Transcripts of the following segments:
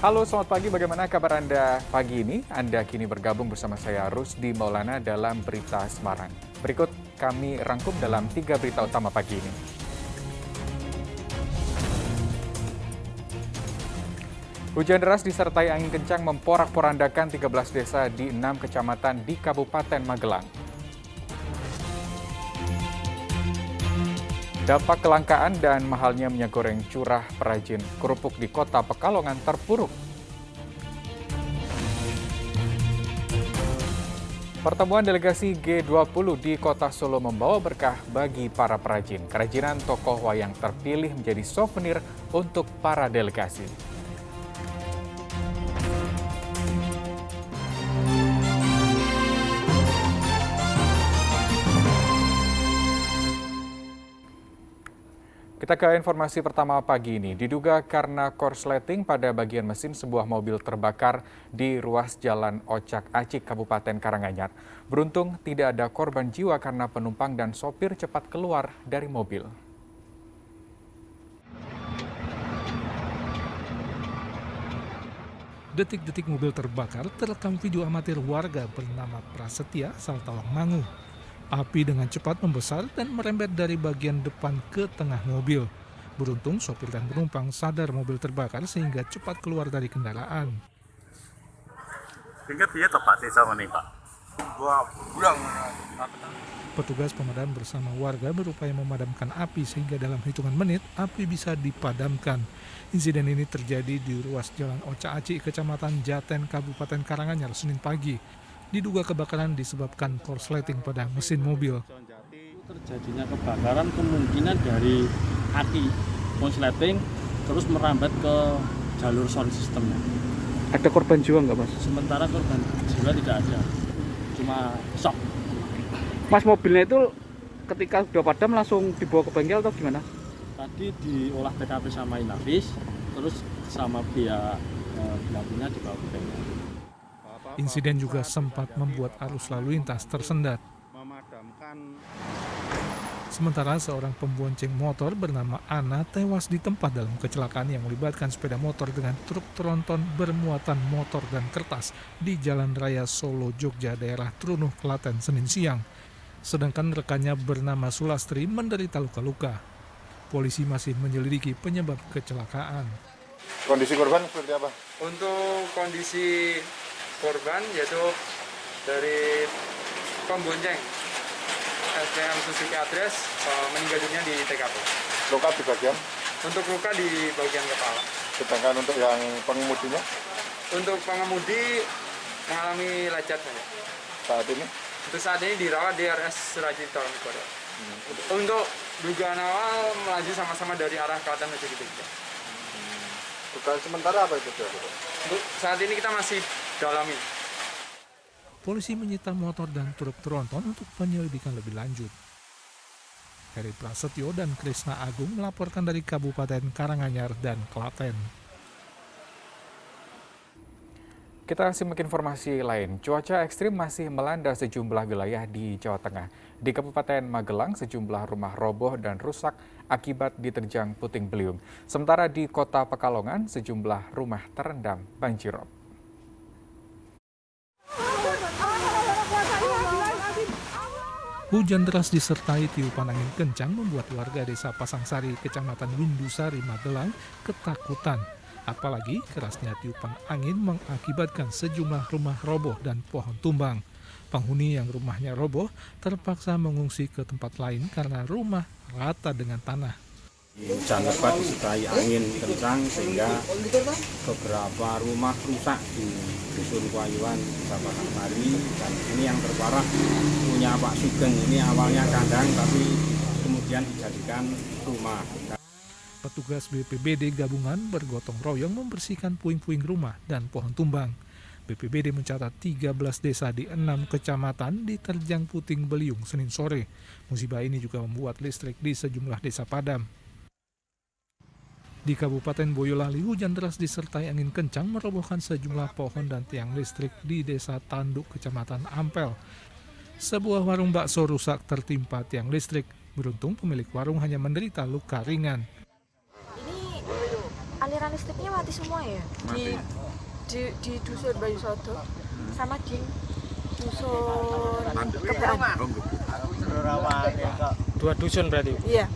Halo, selamat pagi. Bagaimana kabar Anda pagi ini? Anda kini bergabung bersama saya Rusdi Maulana dalam Berita Semarang. Berikut kami rangkum dalam 3 berita utama pagi ini. Hujan deras disertai angin kencang memporak-porandakan 13 desa di 6 kecamatan di Kabupaten Magelang. Dampak kelangkaan dan mahalnya minyak goreng curah perajin kerupuk di Kota Pekalongan terpuruk. Pertemuan delegasi G20 di Kota Solo membawa berkah bagi para perajin. Kerajinan tokoh wayang terpilih menjadi souvenir untuk para delegasi. Kita ke informasi pertama pagi ini. Diduga karena korsleting pada bagian mesin sebuah mobil terbakar di ruas Jalan Ocak-Acik, Kabupaten Karanganyar. Beruntung tidak ada korban jiwa karena penumpang dan sopir cepat keluar dari mobil. Detik-detik mobil terbakar terekam video amatir warga bernama Prasetya asal Tawangmangu. Api dengan cepat membesar dan merembet dari bagian depan ke tengah mobil. Beruntung sopir dan penumpang sadar mobil terbakar sehingga cepat keluar dari kendaraan. Petugas pemadam bersama warga berupaya memadamkan api sehingga dalam hitungan menit api bisa dipadamkan. Insiden ini terjadi di ruas Jalan Ocak-Acik, Kecamatan Jaten, Kabupaten Karanganyar, Senin pagi. Diduga kebakaran disebabkan korsleting pada mesin mobil. Terjadinya kebakaran kemungkinan dari aki korsleting terus merambat ke jalur sound systemnya. Ada korban jiwa nggak, Mas? Sementara korban jiwa tidak ada, cuma shock. Mas, mobilnya itu ketika sudah padam langsung dibawa ke bengkel atau gimana? Tadi diolah TKP sama Inavis, terus sama pihak pelakunya dibawa ke bengkel. Insiden juga sempat membuat arus lalu lintas tersendat. Sementara seorang pembonceng motor bernama Ana tewas di tempat dalam kecelakaan yang melibatkan sepeda motor dengan truk tronton bermuatan motor dan kertas di Jalan Raya Solo, Jogja, daerah Trunuh, Klaten, Senin siang. Sedangkan rekannya bernama Sulastri menderita luka-luka. Polisi masih menyelidiki penyebab kecelakaan. Kondisi korban seperti apa? Untuk kondisi korban yaitu dari pembonceng SPM Suzuki Address meninggal dunia di TKP. Luka di bagian? Untuk luka di bagian kepala. Sedangkan untuk yang pengemudinya? Untuk pengemudi mengalami lecet saja. Saat ini? Untuk saat ini dirawat di RS Surajito. Untuk dugaan awal melaju sama-sama dari arah Klaten menuju ke Jogja. Dugaan sementara apa itu? Untuk saat ini kita masih dalami. Polisi menyita motor dan truk tronton untuk penyelidikan lebih lanjut. Heri Prasetyo dan Krisna Agung melaporkan dari Kabupaten Karanganyar dan Klaten. Kita simak informasi lain. Cuaca ekstrim masih melanda sejumlah wilayah di Jawa Tengah. Di Kabupaten Magelang, sejumlah rumah roboh dan rusak akibat diterjang puting beliung. Sementara di Kota Pekalongan, sejumlah rumah terendam banjirop. Hujan deras disertai tiupan angin kencang membuat warga desa Pasangsari, Kecamatan Windusari, Magelang ketakutan. Apalagi kerasnya tiupan angin mengakibatkan sejumlah rumah roboh dan pohon tumbang. Penghuni yang rumahnya roboh terpaksa mengungsi ke tempat lain karena rumah rata dengan tanah. Hujan lebat disertai angin kencang sehingga beberapa rumah rusak di Dusun Kuayuan, Desa Pasangsari, dan ini yang terparah punya Pak Sugeng. Ini awalnya kandang tapi kemudian dijadikan rumah. Petugas BPBD gabungan bergotong royong membersihkan puing-puing rumah dan pohon tumbang. BPBD mencatat 13 desa di 6 kecamatan diterjang puting beliung Senin sore. Musibah ini juga membuat listrik di sejumlah desa padam. Di Kabupaten Boyolali, hujan deras disertai angin kencang merobohkan sejumlah pohon dan tiang listrik di Desa Tanduk, Kecamatan Ampel. Sebuah warung bakso rusak tertimpa tiang listrik. Beruntung pemilik warung hanya menderita luka ringan. Ini aliran listriknya mati semua ya? Di dusun Bayu Sodo sama di dusun Kebaan. Dua dusun berarti? Iya.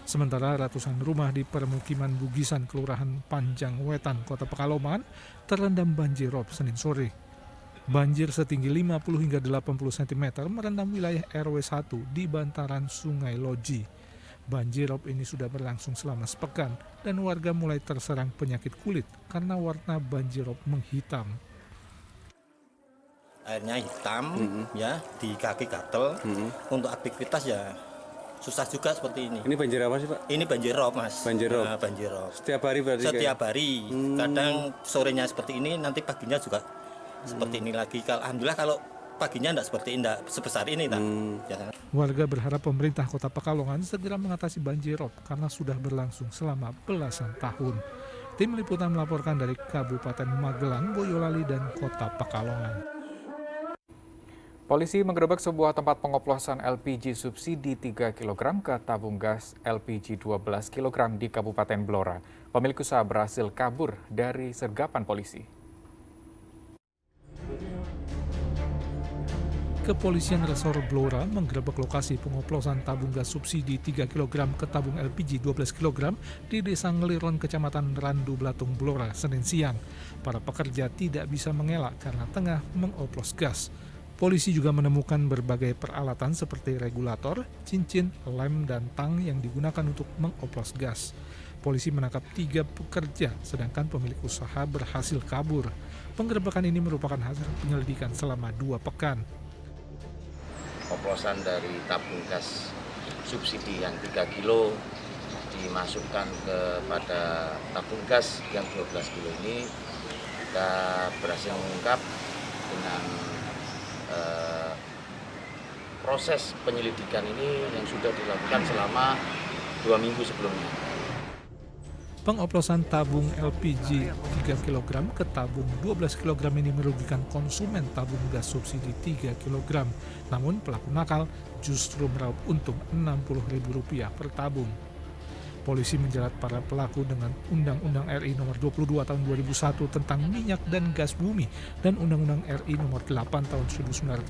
Sementara ratusan rumah di permukiman Bugisan, Kelurahan Panjang Wetan, Kota Pekalongan terendam banjir rob Senin sore. Banjir setinggi 50 hingga 80 cm merendam wilayah RW 1 di bantaran Sungai Loji. Banjir rob ini sudah berlangsung selama sepekan dan warga mulai terserang penyakit kulit karena warna banjir rob menghitam. Airnya hitam, ya di kaki gatel. Untuk aktivitas ya susah juga seperti ini. Ini banjir apa sih Pak? Ini banjir rob Mas. Banjir rob. Nah, banjir rob. Setiap hari berarti? Setiap hari. Kadang sorenya seperti ini, nanti paginya juga seperti ini lagi. Alhamdulillah kalau paginya tidak seperti ini, tidak sebesar ini. Ya. Warga berharap pemerintah Kota Pekalongan segera mengatasi banjir rob karena sudah berlangsung selama belasan tahun. Tim Liputan melaporkan dari Kabupaten Magelang, Boyolali, dan Kota Pekalongan. Polisi menggerebek sebuah tempat pengoplosan LPG subsidi 3 kg ke tabung gas LPG 12 kg di Kabupaten Blora. Pemilik usaha berhasil kabur dari sergapan polisi. Kepolisian Resor Blora menggerebek lokasi pengoplosan tabung gas subsidi 3 kg ke tabung LPG 12 kg di Desa Ngelirlon, Kecamatan Randu Blatung, Blora, Senin siang. Para pekerja tidak bisa mengelak karena tengah mengoplos gas. Polisi juga menemukan berbagai peralatan seperti regulator, cincin, lem, dan tang yang digunakan untuk mengoplos gas. Polisi menangkap 3 pekerja, sedangkan pemilik usaha berhasil kabur. Penggerebekan ini merupakan hasil penyelidikan selama 2 pekan. Oplosan dari tabung gas subsidi yang 3 kilo dimasukkan kepada tabung gas yang 12 kilo ini, kita berhasil mengungkap dengan proses penyelidikan ini yang sudah dilakukan selama 2 minggu sebelumnya. Pengoplosan tabung LPG 3 kg ke tabung 12 kg ini merugikan konsumen tabung gas subsidi 3 kg. Namun pelaku nakal justru meraup untung Rp60.000 per tabung. Polisi menjerat para pelaku dengan Undang-Undang RI Nomor 22 Tahun 2001 tentang minyak dan gas bumi dan Undang-Undang RI Nomor 8 Tahun 1999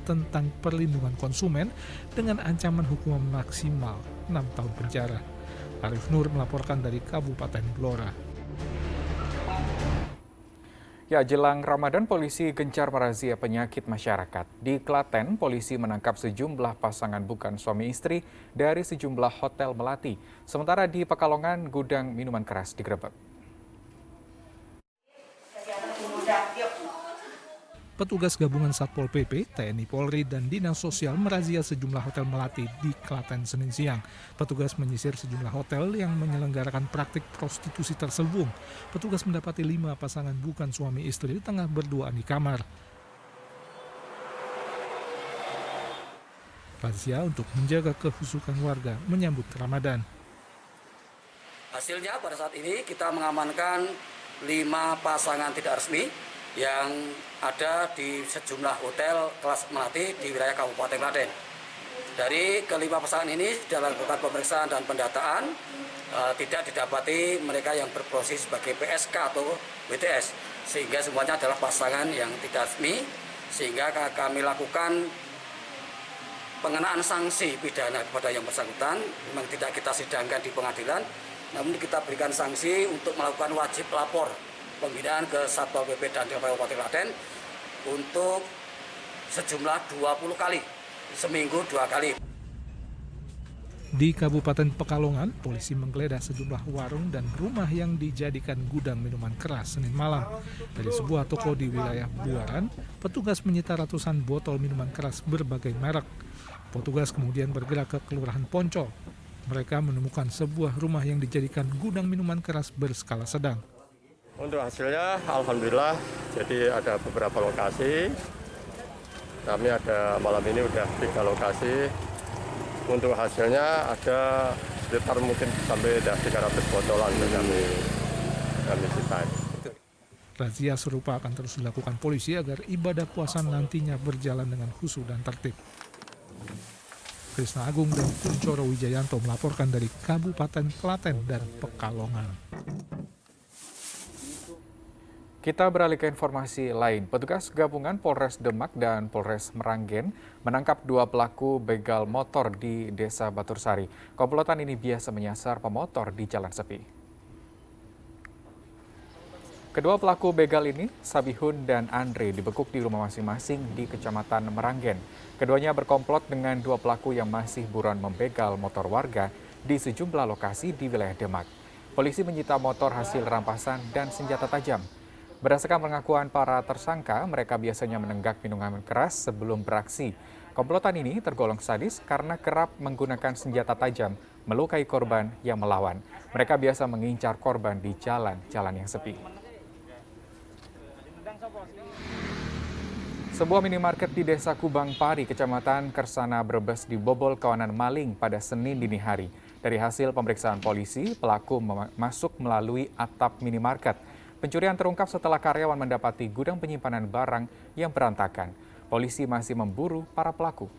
tentang perlindungan konsumen dengan ancaman hukuman maksimal 6 tahun penjara. Arif Nur melaporkan dari Kabupaten Blora. Ya, jelang Ramadan, polisi gencar merazia penyakit masyarakat. Di Klaten, polisi menangkap sejumlah pasangan bukan suami istri dari sejumlah hotel melati. Sementara di Pekalongan, gudang minuman keras digerebek. Petugas gabungan Satpol PP, TNI Polri, dan Dinas Sosial merazia sejumlah hotel melati di Klaten Senin siang. Petugas menyisir sejumlah hotel yang menyelenggarakan praktik prostitusi terselubung. Petugas mendapati 5 pasangan bukan suami istri tengah berduaan di kamar. Razia untuk menjaga kehusukan warga menyambut Ramadan. Hasilnya pada saat ini kita mengamankan 5 pasangan tidak resmi yang ada di sejumlah hotel kelas melati di wilayah Kabupaten Klaten. Dari kelima pasangan ini dalam lakukan pemeriksaan dan pendataan tidak didapati mereka yang berprofesi sebagai PSK atau WTS, sehingga semuanya adalah pasangan yang tidak resmi, sehingga kami lakukan pengenaan sanksi pidana kepada yang bersangkutan. Memang tidak kita sidangkan di pengadilan, namun kita berikan sanksi untuk melakukan wajib lapor pembinaan ke Satpol PP dan Kabupaten Klaten untuk sejumlah 20 kali, seminggu 2 kali. Di Kabupaten Pekalongan, polisi menggeledah sejumlah warung dan rumah yang dijadikan gudang minuman keras Senin malam. Dari sebuah toko di wilayah Buaran, petugas menyita ratusan botol minuman keras berbagai merek. Petugas kemudian bergerak ke Kelurahan Poncol. Mereka menemukan sebuah rumah yang dijadikan gudang minuman keras berskala sedang. Untuk hasilnya, alhamdulillah, jadi ada beberapa lokasi. Kami ada malam ini udah 3 lokasi. Untuk hasilnya ada sekitar mungkin sampai 300 botolan yang kami cita. Razia serupa akan terus dilakukan polisi agar ibadah puasa nantinya berjalan dengan khusyuk dan tertib. Krisna Agung dan Kuncoro Wijayanto melaporkan dari Kabupaten Klaten dan Pekalongan. Kita beralih ke informasi lain. Petugas gabungan Polres Demak dan Polres Meranggen menangkap 2 pelaku begal motor di Desa Batursari. Komplotan ini biasa menyasar pemotor di jalan sepi. Kedua pelaku begal ini, Sabihun dan Andre, dibekuk di rumah masing-masing di Kecamatan Meranggen. Keduanya berkomplot dengan 2 pelaku yang masih buruan membegal motor warga di sejumlah lokasi di wilayah Demak. Polisi menyita motor hasil rampasan dan senjata tajam. Berdasarkan pengakuan para tersangka, mereka biasanya menenggak minuman keras sebelum beraksi. Komplotan ini tergolong sadis karena kerap menggunakan senjata tajam melukai korban yang melawan. Mereka biasa mengincar korban di jalan-jalan yang sepi. Sebuah minimarket di Desa Kubang Pari, Kecamatan Kersana, Brebes dibobol kawanan maling pada Senin dini hari. Dari hasil pemeriksaan polisi, pelaku masuk melalui atap minimarket. Pencurian terungkap setelah karyawan mendapati gudang penyimpanan barang yang berantakan. Polisi masih memburu para pelaku.